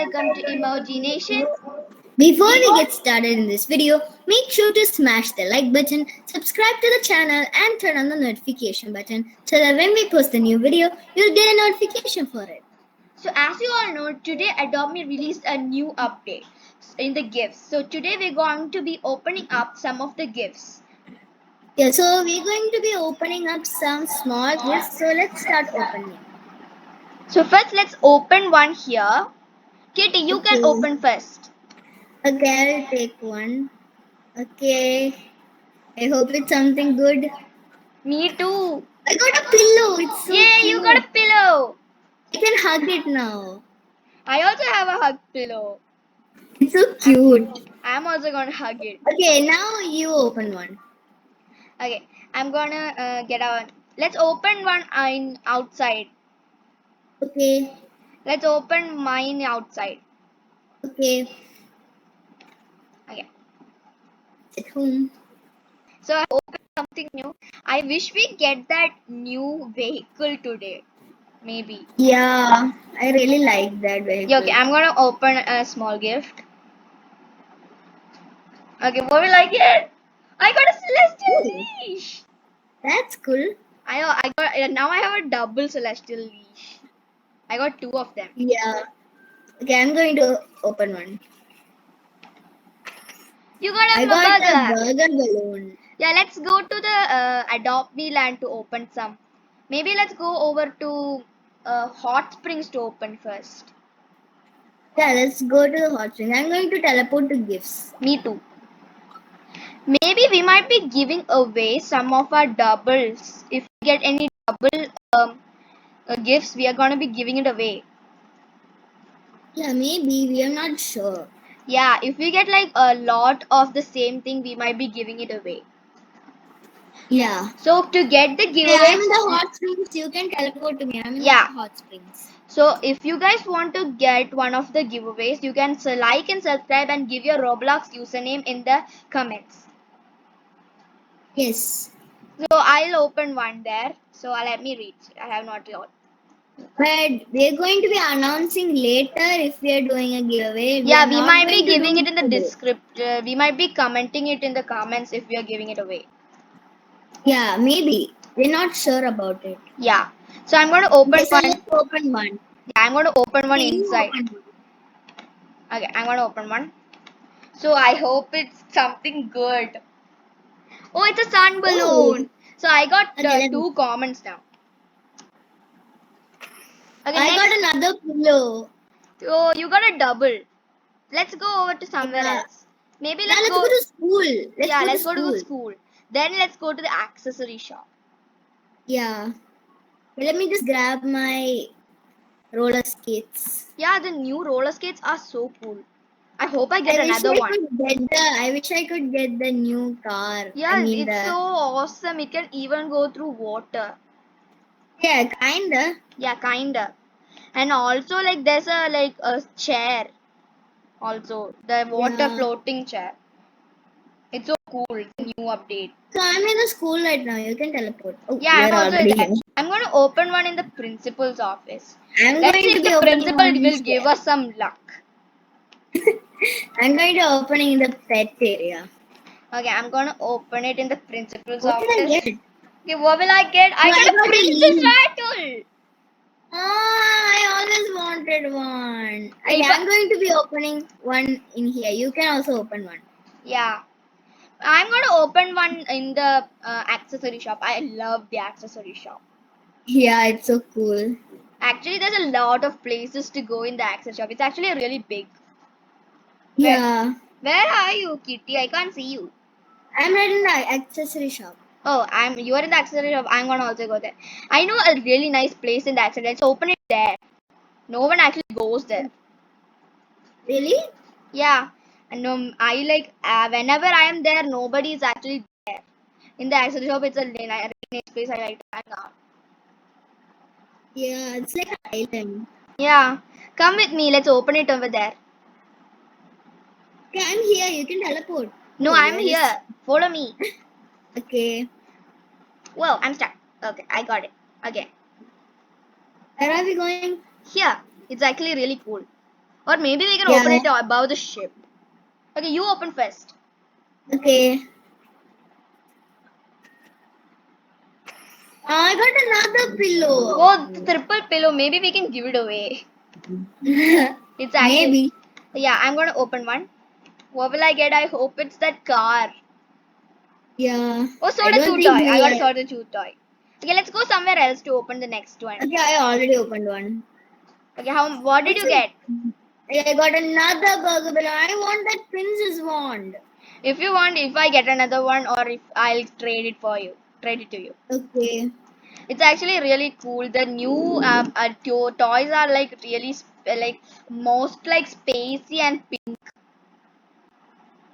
welcome to Emoji Nation. Before we get started in this video, make sure to smash the like button, subscribe to the channel and turn on the notification button so that when we post a new video, you'll get a notification for it. So as you all know, today Adobe released a new update in the gifts. So today we're going to be opening up some of the gifts. Yeah, so we're going to be opening up some small gifts. So let's start opening. So first let's open one here. Kitty, you can Okay. open first. Okay, I'll take one. Okay. I hope it's something good. Me too. I got a pillow. It's so Yay, cute. you got a pillow. I can hug it now. I also have a hug pillow. It's so cute. I'm also gonna hug it. Okay, now you open one. Okay, I'm gonna get a. Let's open one in outside. Okay. Let's open mine outside. Okay. Okay. At home. So I opened something new. I wish we get that new vehicle today. Maybe. Yeah, I really like that vehicle. Yeah, okay, I'm gonna open a small gift. Okay, what will I get? I got a celestial Ooh, leash. that's cool. I got now I have a double celestial leash. I got two of them. Yeah. Okay, I'm going to open one. You got I a got a burger. burger balloon. Yeah, let's go to the Adopt Me land to open some. Maybe let's go over to Hot Springs to open first. Yeah, let's go to the hot spring. I'm going to teleport to gifts. Me too. Maybe we might be giving away some of our doubles. If we get any double gifts, we are gonna be giving it away. Yeah, maybe. We are not sure. Yeah, if we get like a lot of the same thing, we might be giving it away. Yeah. So to get the Hey, I'm in giveaways, the hot springs. You can teleport to me. I'm in yeah. the hot springs. So if you guys want to get one of the giveaways, you can like and subscribe and give your Roblox username in the comments. Yes. So I'll open one there. So let me read. I have not yet. But we're going to be announcing later if we are doing a giveaway. Yeah, are we not might be going to giving do it in the today. description. We might be commenting it in the comments if we are giving it away. Yeah, maybe. We're not sure about it. Yeah. So I'm going to open Okay, so one. let's open one. Yeah, I'm going to open one Okay, you inside. open one. Okay, I'm going to open one. So I hope it's something good. Oh, it's a sun balloon. So I got Okay, two comments now. Okay, I next. got another pillow. Oh, you got a double. Let's go over to somewhere Yeah. else. Maybe Now let's let's go to school. let's go to school. Then let's go to the accessory shop. Yeah. Let me just grab my roller skates. Yeah, the new roller skates are so cool. I hope I get I wish another one. I wish I could get the new car. Yeah, it's so awesome. It can even go through water. Yeah, kinda. Yeah, kinda. And also like there's a chair. Also the water floating chair. It's so cool. The new update. So I'm in the school right now. You can teleport. Oh, Yeah, I'm you're also already there. here. I'm going to open one in the principal's office. I'm Let's going see to if be the opening principal one will give us some luck. I'm going to opening in the pet area. Okay, I'm going to open it in the principal's What did I office. get? Okay, what will I get? I got a got a princess leaf. rattle. Oh, I always wanted one. Yeah, Okay, I'm going to be opening one in here. You can also open one. Yeah. I'm going to open one in the accessory shop. I love the accessory shop. Yeah, it's so cool. Actually, there's a lot of places to go in the accessory shop. It's actually really big. Yeah. Where are you, Kitty? I can't see you. I'm right in the accessory shop. Oh, you are in the accessory shop. I'm gonna also go there. I know a really nice place in the accessory. Let's open it there. No one actually goes there. Really? Yeah, and I like whenever I am there, nobody is actually there. In the accessory shop, it's a really nice place. I like to hang out. Yeah, it's like an island. Yeah, come with me. Let's open it over there. Okay, I'm here. You can teleport. No, Oh, I'm you're here. Follow me. Okay. Whoa, I'm stuck. Okay, I got it. Okay, Where are we going? here. It's actually really cool. Or maybe we can Yeah. open it above the ship. Okay, you open first. Okay. I got another pillow. Oh, the triple pillow. Maybe we can give it away. It's actually. Maybe. Yeah, I'm gonna open one. What will I get? I hope it's that car. Yeah. Oh, I soda don't chew think toy. I got a we. soda chew toy. Okay, let's go somewhere else to open the next one. Okay, I already opened one. Okay, what did you get? I got another burger pillow. I want that princess wand. If you want, if I get another one, or if I'll trade it to you. Okay. It's actually really cool. The new toys are like really like most like spacey and pink.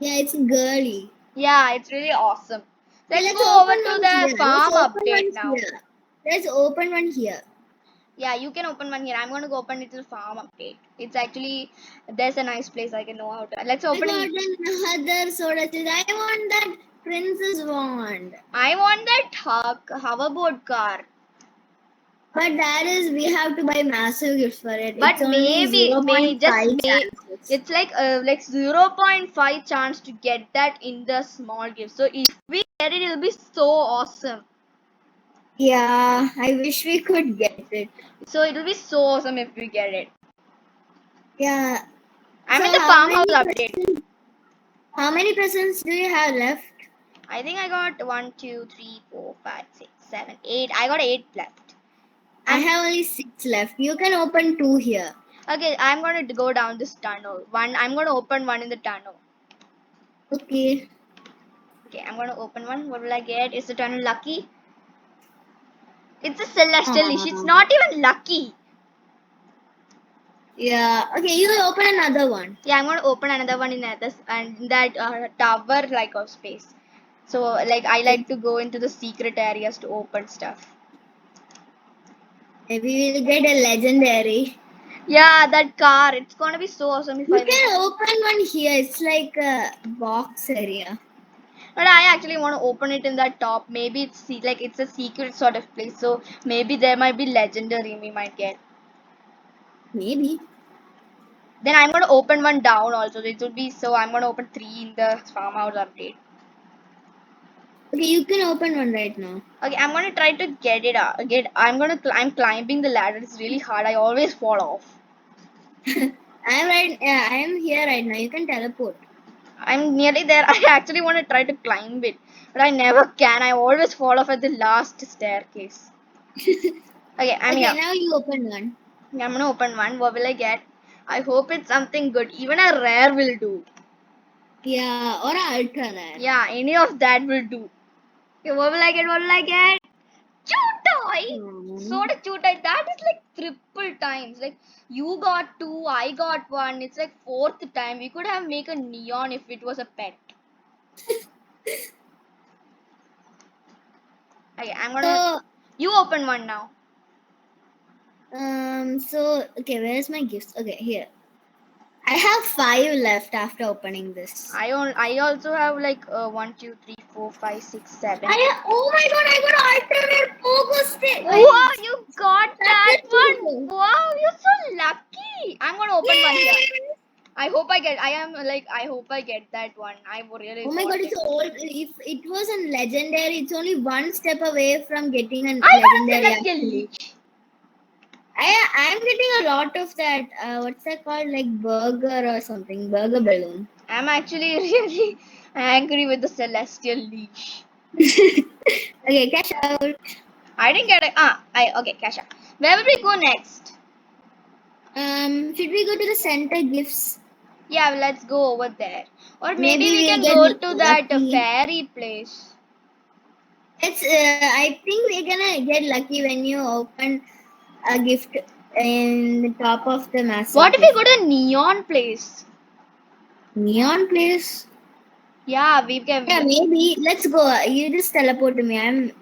Yeah, it's girly. Yeah, it's really awesome. Okay, Let's let's go over open to one the here. farm Let's open update one now. here. Let's open one here. Yeah, you can open one here. I'm gonna go open it to the farm update. It's actually there's a nice place I can know how to. Let's I open got it. another soda cheese. I want that princess wand. I want that hoverboard car. But that is, we have to buy massive gifts for it. But It's only maybe 0.5 chances. it's like 0.5 chance to get that in the small gift. So if we get it, it'll be so awesome. Yeah, I wish we could get it. So it'll be so awesome if we get it. Yeah. I'm So in the farmhouse update. How many presents do you have left? I think I got 1, 2, 3, 4, 5, 6, 7, 8. I got 8 left. I have only 6 left. You can open 2 here. Okay, I'm gonna go down this tunnel. I'm gonna open one in the tunnel. Okay. Okay, I'm gonna open one. What will I get? Is the tunnel lucky? It's a celestial leash. It's not even lucky. Yeah. Okay, you open another one. Yeah, I'm gonna open another one in that tower like of space. So like I like to go into the secret areas to open stuff. Maybe we'll get a legendary. Yeah, that car. It's gonna be so awesome if You I. can open one here. It's like a box area. But I actually want to open it in that top. Maybe like it's a secret sort of place. So maybe there might be legendary we might get. Maybe. Then I'm gonna open one down also. It will be so I'm gonna open 3 in the farmhouse update. Okay, you can open one right now. Okay, I'm gonna try to get it out. I'm climbing the ladder. It's really hard. I always fall off. I am here right now. You can teleport. I'm nearly there. I actually want to try to climb it, but I never can. I always fall off at the last staircase. Okay, I'm Okay, here. now you open one. I'm gonna open one. What will I get? I hope it's something good. Even a rare will do. Yeah, or a ultra rare. Yeah, any of that will do. Okay, what will I get? What will I get? Chew toy! Soda chew toy. That is like triple times. Like you got 2, I got 1. It's like 4th time. We could have make a neon if it was a pet. Okay, I'm gonna. So, You open one now. okay, where's my gifts? Okay, here. I have 5 left after opening this. I also have like 1, 2, 3, 4, 5, 6, 7. Oh my god, I got an alternate pogo stick. Wow, you got that That's one! cool. Wow, you're so lucky! I'm gonna open one here. I hope I get. I hope I get that one. I really. Oh my god, want it's it. old. If it was a legendary, it's only one step away from getting a I got a legendary. celestial Actually. leech. I'm getting a lot of that. What's that called? Like burger or something. Burger balloon. I'm actually really angry with the celestial leech. Okay, cash out. I didn't get it. Okay, cash out. Where will we go next? Should we go to the center gifts? Yeah, let's go over there. Or maybe Maybe we we'll can get go to that lucky. fairy place. I think we're gonna get lucky when you open a gift in the top of the massive. What if we gift. go to a neon place? Neon place? Yeah, we can. Yeah, maybe. Let's go. You just teleport to me. I'm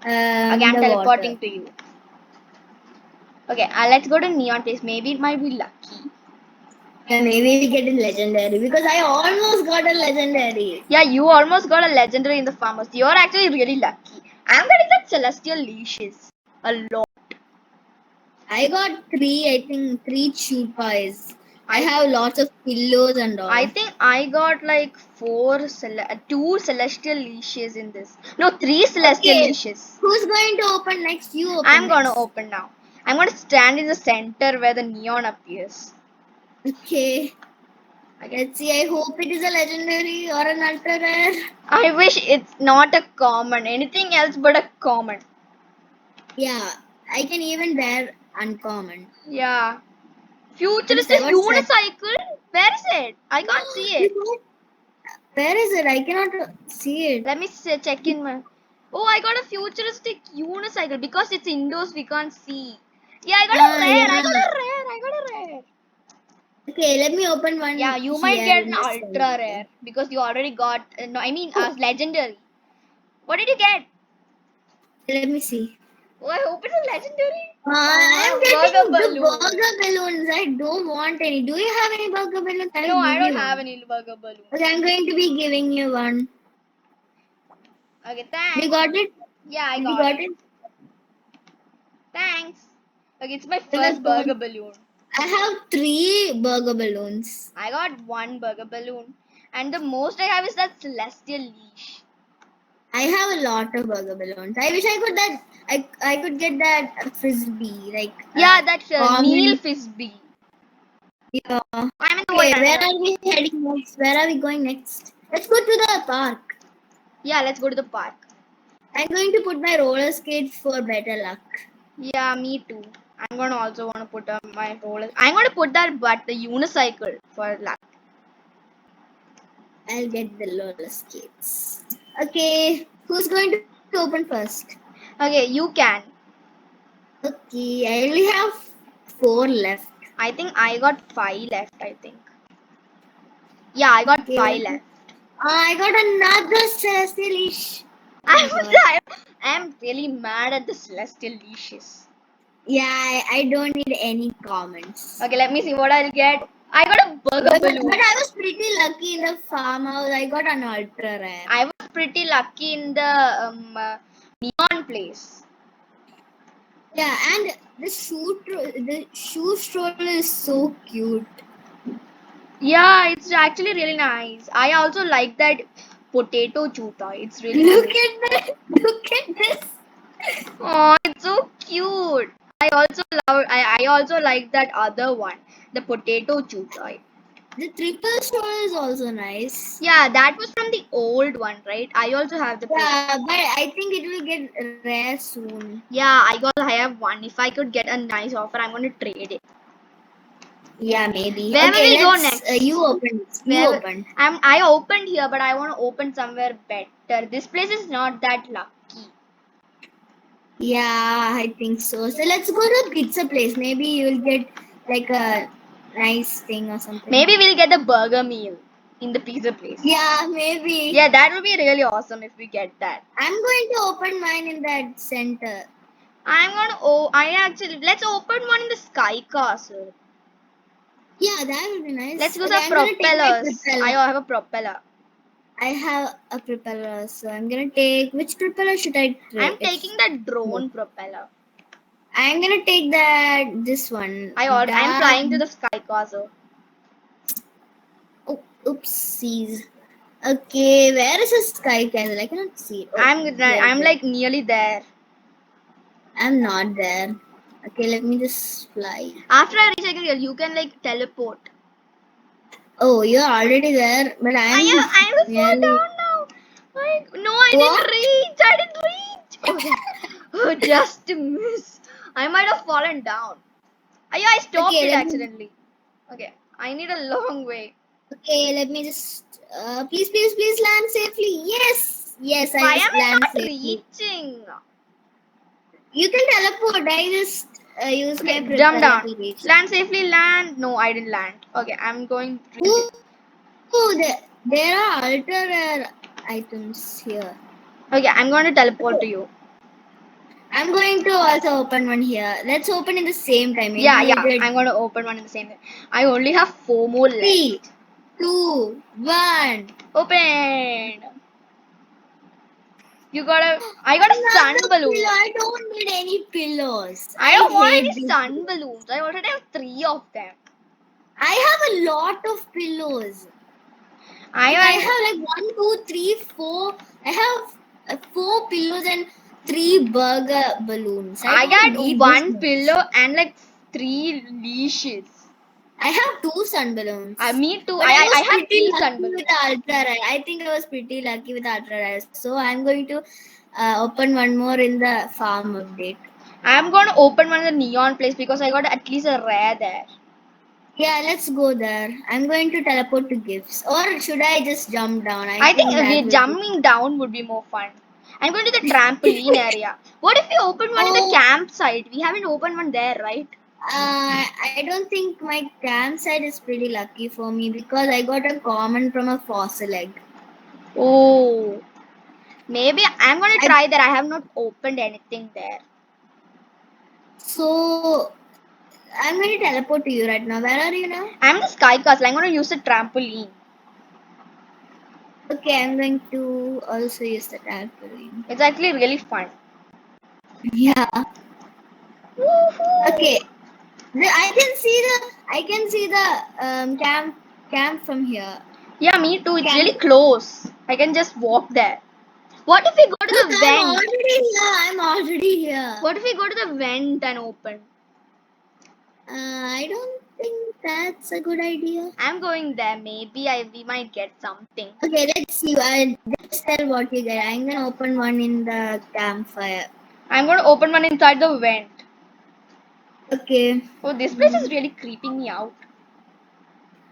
Okay, I'm the teleporting water. to you. Okay, let's go to neon place. Maybe it might be lucky. Yeah, maybe we get a legendary because I almost got a legendary. Yeah, you almost got a legendary in the farmers. You're actually really lucky. I'm getting that celestial leashes a lot. I got 3, I think 3 chew toys. I have lots of pillows and all. I think I got like two celestial leashes in this. No, 3 celestial Okay. leashes. Who's going to open next? You open I'm gonna next. open now. I'm gonna stand in the center where the neon appears. Okay. Okay. Let's see. I hope it is a legendary or an ultra rare. I wish it's not a common. Anything else but a common. Yeah. I can even bear uncommon. Yeah. Futuristic What's that? unicycle? Where is it? I can't see it. Where is it? I cannot see it. Let me check in my. Oh, I got a futuristic unicycle because it's indoors. We can't see. Yeah, I got a rare. Yeah. I got a rare. I got a rare. Okay, let me open one. Yeah, you here might get in an the ultra center. rare because you already got. No, I mean, legendary. What did you get? Let me see. Oh, I hope it's a legendary. I'm Burger getting the balloon. burger balloons. I don't want any. Do you have any burger balloons? No, I don't have any burger balloon. Okay, I'm going to be giving you one. Okay, thanks. You got it? Yeah, I You got got it? Thanks. Okay, it's my Then first that's burger fine. balloon. I have 3 burger balloons. I got 1 burger balloon. And the most I have is that celestial leash. I have a lot of burger balloons. I wish I could that. I could get that frisbee like. Yeah, that's common- Neil Frisbee. Yeah. I'm in the Okay, void. where are we heading next? Where are we going next? Let's go to the park. Yeah, let's go to the park. I'm going to put my roller skates for better luck. Yeah, me too. I'm gonna also wanna put my roller. I'm gonna put that, but the unicycle for luck. I'll get the roller skates. Okay, who's going to open first? Okay, you can. Okay, I only have 4 left. I think I got 5 left. I think. Yeah, I got Okay. 5 left. I got another celestial leash. I'm really mad at the celestial leashes. Yeah, I don't need any comments. Okay, let me see what I'll get. I got a burger balloon. But I was pretty lucky in the farmhouse. I got an ultra rare. I was pretty lucky in the neon place. Yeah, and the shoe stroller is so cute. Yeah, it's actually really nice. I also like that potato chew toy. It's really Look cute. at that! Look at this! Oh, it's so cute. I also like that other one, the potato chew toy. The triple stroller is also nice. Yeah, that was from the old one, right? I also have the. Yeah, but I think it will get rare soon. Yeah, I have one. If I could get a nice offer, I'm gonna trade it. Yeah, maybe. Where okay, will we go let's. next? You open. You open. I opened here, but I want to open somewhere better. This place is not that lucky. Yeah, I think so. So let's go to a pizza place. Maybe you'll get like a nice thing or something. Maybe we'll get the burger meal in the pizza place. Yeah, maybe. Yeah, that would be really awesome if we get that. I'm going to open mine in that center. Let's open one in the sky castle. Yeah, that would be nice. Let's go Okay, to I'm gonna take my propellers. propeller. I have a propeller. I have a propeller, so I'm gonna take. Which propeller should I take? I'm taking the drone propeller. I'm gonna take this one. I'm flying to the sky castle. Oh, oopsies. Okay, where is the sky castle? I cannot see it. Oh, I'm like nearly there. I'm not there. Okay, let me just fly. After I reach here, you can like teleport. Oh, you're already there, but I will fall down now. I didn't reach. Oh, just to miss. I might have fallen down. I stopped it accidentally. Okay, I need a long way. Okay, let me just. Please land safely. Yes, Why just am I land not safely. reaching? You can teleport. I just use my propeller Jump down. to reach. Land safely. Land. No, I didn't land. Okay, I'm going. There are ultra rare items here. Okay, I'm going to teleport to you. I'm going to also open one here. Let's open in the same time. Maybe Yeah. I'm going to open one in the same time. I only have 4 more left. 3, 2, 1. Open. I got a sun balloon. I don't need any pillows. I don't want any sun balloons. I already have 3 of them. I have a lot of pillows. I I want. have like 1, 2, 3, 4. I have 4 pillows and 3 burger balloons. I I don't got need this one much. pillow and like 3 leashes. I have 2 sun balloons. Me too. But I was have pretty 3 sun lucky with balloons. the ultra rare. I think I was pretty lucky with the ultra rare. So I'm going to open one more in the farm update. I'm gonna open one of the neon place because I got at least a rare there. Yeah, let's go there. I'm going to teleport to gifts. Or should I just jump down? I think that will be... jumping down would be more fun. I'm going to the trampoline area. What if we open one in the Oh. campsite? We haven't opened one there, right? I don't think my campsite is pretty lucky for me because I got a common from a fossil egg. Oh. Maybe I'm gonna try that. I have not opened anything there. So I'm going to teleport to you right now. Where are you now? I'm in the sky castle. I'm gonna use the trampoline. Okay, I'm going to also use the trampoline. It's actually really fun. Yeah. Woohoo! Okay. I can see the camp from here. Yeah, me too. It's Can really you- close. I can just walk there. What if we go to Look, the I'm vent? already here. I'm already here. What if we go to the vent and open? I don't think that's a good idea. I'm going there. Maybe we might get something. Okay, let's see. I just tell what you get. I'm gonna open one in the campfire. I'm gonna open one inside the vent. Okay. Oh, this place is really creeping me out.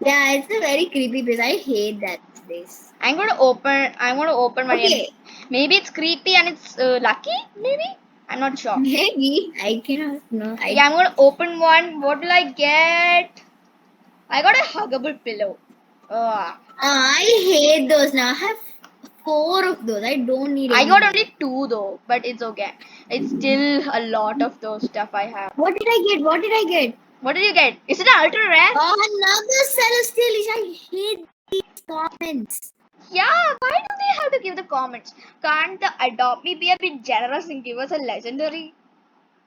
Yeah, it's a very creepy place. I hate that place. I'm gonna open one. Okay. Maybe it's creepy and it's lucky. Maybe I'm not sure. Maybe I cannot know. Yeah, I'm gonna open one. What will I get? I got a huggable pillow. I hate those now. I have 4 of those. I don't need. I any got more. only 2 though, but it's okay. It's still a lot of those stuff I have. What did I get? What did I get? What did you get? Is it an ultra rare? Another celestial. I hate these comments. Yeah, why do they have to give the comments? Can't the Adopt Me be a bit generous and give us a legendary?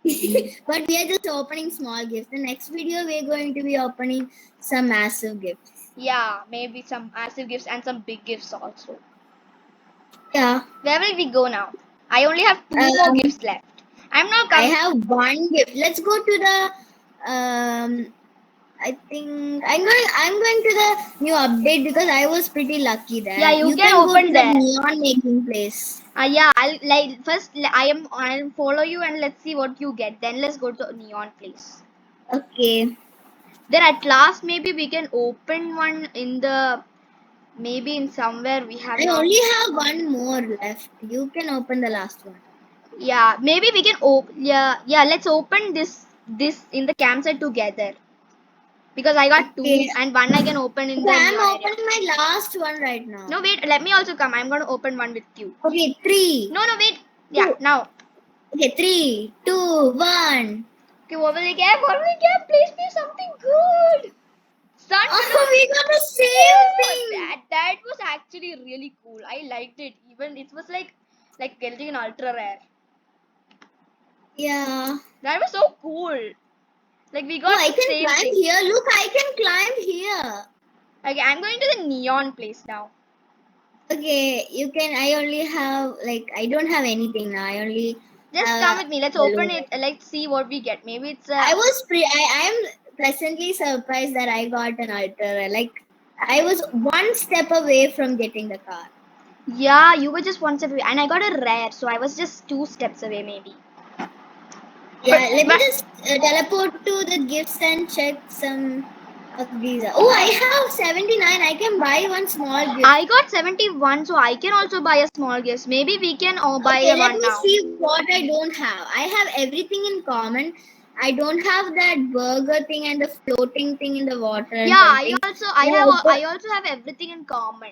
But we are just opening small gifts. The next video we're going to be opening some massive gifts. Yeah, maybe some massive gifts and some big gifts also. Yeah. Where will we go now? I only have 2 more gifts left. I'm not I coming. have 1 gift. Let's go to the I think I'm going to the new update because I was pretty lucky there. Yeah, you can go open to there. the neon making place. Yeah, I'll follow you and let's see what you get. Then let's go to neon place. Okay. Then at last maybe we can open one in the maybe in somewhere we have. I only have 1 more left. You can open the last one. Yeah, maybe we can open. Yeah, let's open this in the campsite together. Because I got 2 and 1 I can open in the I'm neon opening area. my last one right now. No, wait, let me also come. I'm gonna open one with you. Okay, 3. No, wait. Yeah, now. Okay, 3, 2, 1. Okay, what will I get? Please be something good. Sun. Oh, we got the same thing. That was actually really cool. I liked it. Even it was like getting an ultra rare. Yeah. That was so cool. Like we got I the can same climb thing. here. Look, I can climb here. Okay, I'm going to the neon place now. Okay, you can. I only have I don't have anything now. I only. Just come with me. Let's open it. Let's see what we get. Maybe it's. I am pleasantly surprised that I got an ultra rare. I was 1 step away from getting the car. Yeah, you were just 1 step away, and I got a rare, so I was just 2 steps away, maybe. Yeah, let me just teleport to the gifts and check some of these. Oh, I have 79. I can buy 1 small gift. I got 71, so I can also buy a small gift. Maybe we can buy one now. Let me see what I don't have. I have everything in common. I don't have that burger thing and the floating thing in the water. Yeah, I also have everything in common.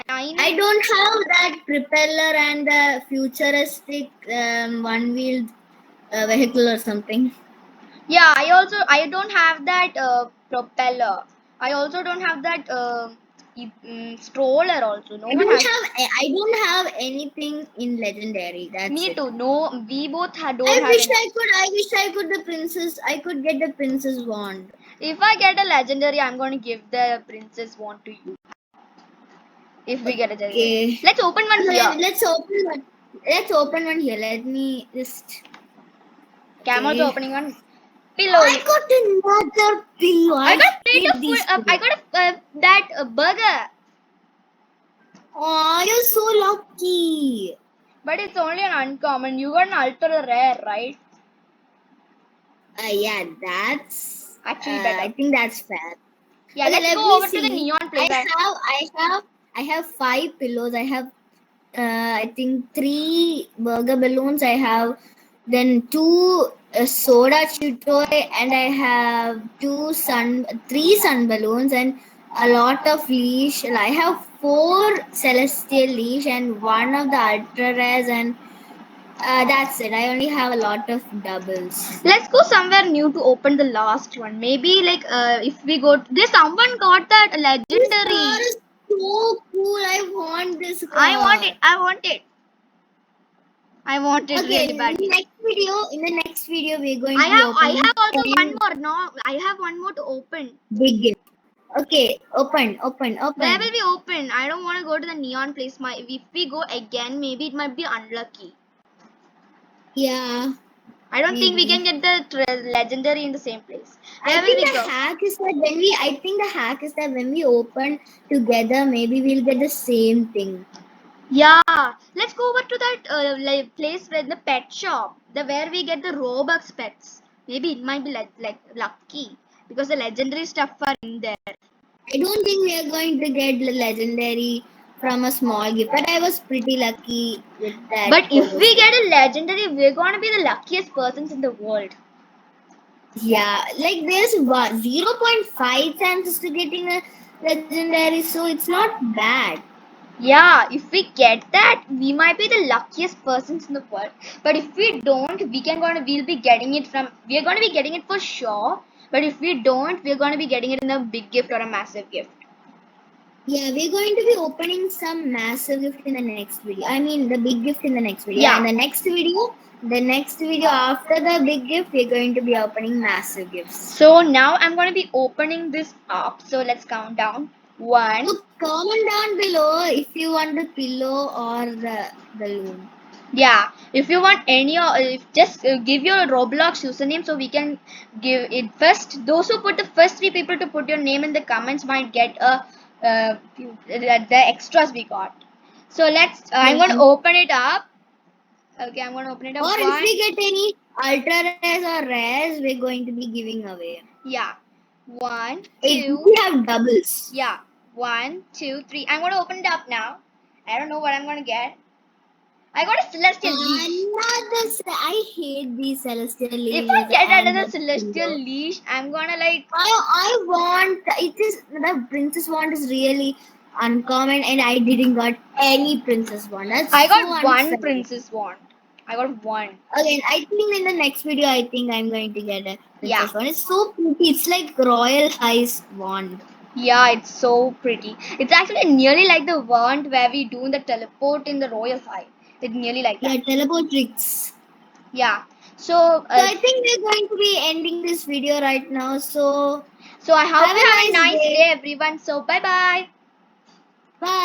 And I don't have that propeller and the futuristic 1-wheeled vehicle or something. Yeah, I don't have that propeller. I also don't have that stroller also. I don't have anything in legendary. That's me it. too. No, we both don't have. I wish I could the princess. I could get the princess wand. If I get a legendary, I'm going to give the princess wand to you. If we get a legendary. Okay. Let's open one here. Let's open one. Let's open one here. Let me just. Cam also Okay. opening one. Pillow. I got another pillow. I got a plate hate of these food. I pillows. got that burger. Oh, you're so lucky. But it's only an uncommon. You got an ultra rare, right? Yeah, that's Actually better. I think that's fair. Yeah, Okay, let's let go me over to the see. neon place. I have 5 pillows. I have I think 3 burger balloons. I have then 2 soda chew toy, and I have 3 sun balloons and a lot of leash. I have 4 celestial leash and 1 of the ultra rares, and that's it. I only have a lot of doubles. Let's go somewhere new to open the last one. Maybe like if we go, there's someone got that This car legendary. is so cool. I want this car. I want it. I want it. I want it Okay, really badly. in the next video, we're going I to be opening have also 10 one more. No, I have one more to open. big gift. Okay, open. Where will we open? I don't want to go to the neon place. If we go again, maybe it might be unlucky. Yeah. I don't think we Maybe. can get the legendary in the same place. Where I will think we the go? hack is that when we open together, maybe we'll get the same thing. Yeah, let's go over to that place where the pet shop, where we get the Robux pets. Maybe it might be like lucky because the legendary stuff are in there. I don't think we are going to get the legendary from a small gift, but I was pretty lucky with that. But if we get a legendary, we're gonna be the luckiest persons in the world. Yeah, like there's 0.5 chances to getting a legendary, so it's not bad. Yeah, if we get that, we might be the luckiest persons in the world. But if we don't, we'll be getting it from. We're gonna be getting it for sure. But if we don't, we're gonna be getting it in a big gift or a massive gift. Yeah, we're going to be opening some massive gift in the next video. I mean, the big gift in the next video. Yeah. And the next video after the big gift, we're going to be opening massive gifts. So now I'm going to be opening this up. So let's count down. 1. So comment down below if you want the pillow or the balloon. Yeah, if you want any, just give your Roblox username so we can give it first. Those who put the first 3 people to put your name in the comments might get the extras we got. So let's. I'm going to open it up. Okay, I'm going to open it up. Or if we get any ultra rares or rares, we're going to be giving away. Yeah. 1, 2. We have doubles. Yeah. 1, 2, 3. I'm going to open it up now. I don't know what I'm going to get. I got a celestial leash. I hate these celestial leashes. If I get another celestial leash, I'm gonna like. I want it is the princess wand is really uncommon, and I didn't got any princess wand. I got one princess wand. I got one. Again, I think in the next video, I think I'm going to get a princess wand. It's so pretty. It's like royal heist wand. Yeah, it's so pretty. It's actually nearly like the wand where we do the teleport in the royal high. It's nearly like that. Yeah, teleport tricks. Yeah. So I think we're going to be ending this video right now. So I hope you have a nice day, everyone. So bye bye. Bye.